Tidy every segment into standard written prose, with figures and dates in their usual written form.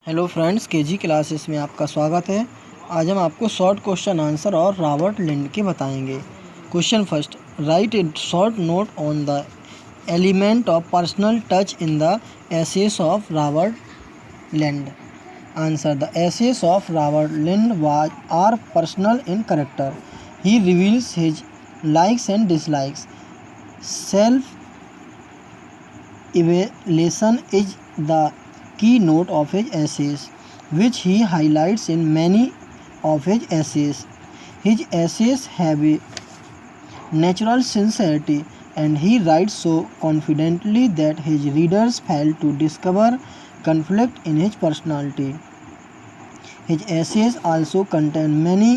Hello friends, KG classes में आपका स्वागत है। आज हम आपको शॉर्ट क्वेश्चन आंसर और रॉबर्ट लिंड के बताएंगे। Question first, write a short note on the element of personal touch in the essays of Robert Lynd. Answer, the essays of Robert Lynd are personal in character. He reveals his likes and dislikes. Self-evaluation is the keynote of his essays, which he highlights in many of his essays. His essays have a natural sincerity, and he writes so confidently that his readers fail to discover conflict in his personality. His essays also contain many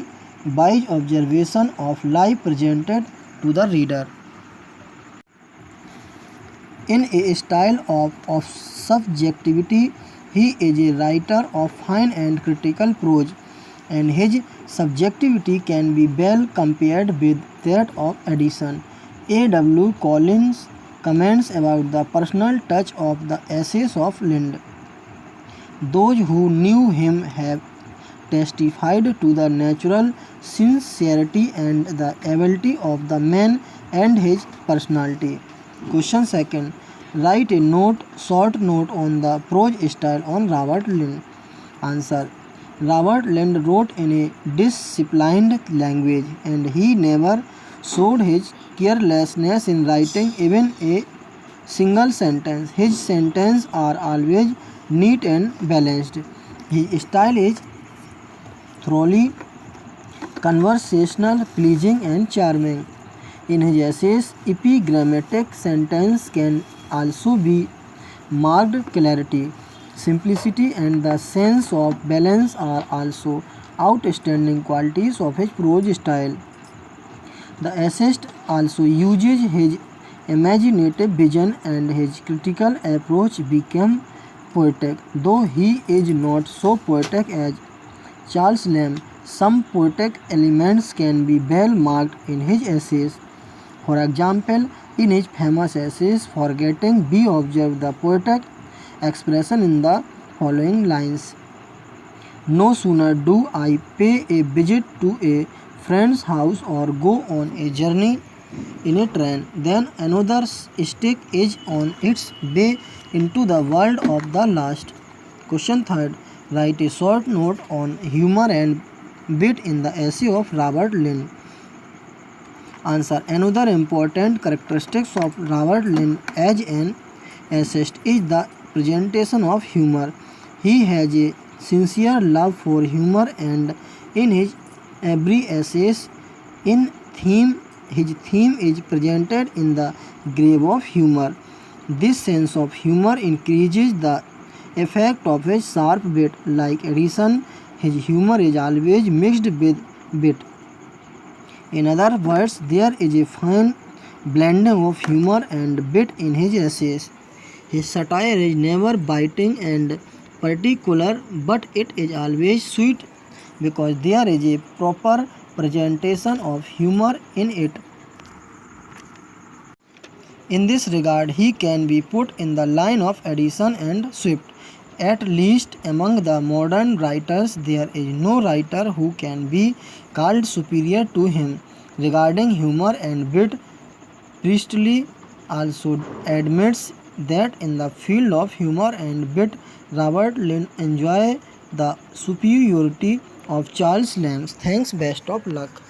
wise observations of life presented to the reader in a style of subjectivity. He is a writer of fine and critical prose, and his subjectivity can be well compared with that of Addison. A.W. Collins comments about the personal touch of the essays of Lind. Those who knew him have testified to the natural sincerity and the ability of the man and his personality. Question second, write a short note on the prose style on Robert Lind. Answer, Robert Lind wrote in a disciplined language, and he never showed his carelessness in writing even a single sentence. His sentences are always neat and balanced. His style is thoroughly conversational, pleasing and charming. In his essays, epigrammatic sentence can also be marked. Clarity, simplicity and the sense of balance are also outstanding qualities of his prose style. The essayist also uses his imaginative vision, and his critical approach became poetic. Though he is not so poetic as Charles Lamb, some poetic elements can be well marked in his essays. For example, in his famous essays Forgetting, we observe the poetic expression in the following lines. No sooner do I pay a visit to a friend's house or go on a journey in a train than another stick is on its way into the world of the last. Question third, write a short note on humor and wit in the essay of Robert Lind. Answer, another important characteristic of Robert Lind as an essayist is the presentation of humor. He has a sincere love for humor, and in his every essays his theme is presented in the grave of humor. This sense of humor increases the effect of his sharp wit. Like Addison, his humor is always mixed with wit. In other words, there is a fine blending of humor and wit in his essays. His satire is never biting and particular, but it is always sweet because there is a proper presentation of humor in it. In this regard, he can be put in the line of Addison and Swift. At least among the modern writers, there is no writer who can be called superior to him. Regarding humor and wit, Priestley also admits that in the field of humor and wit, Robert Lind enjoys the superiority of Charles Lamb. Thanks, best of luck.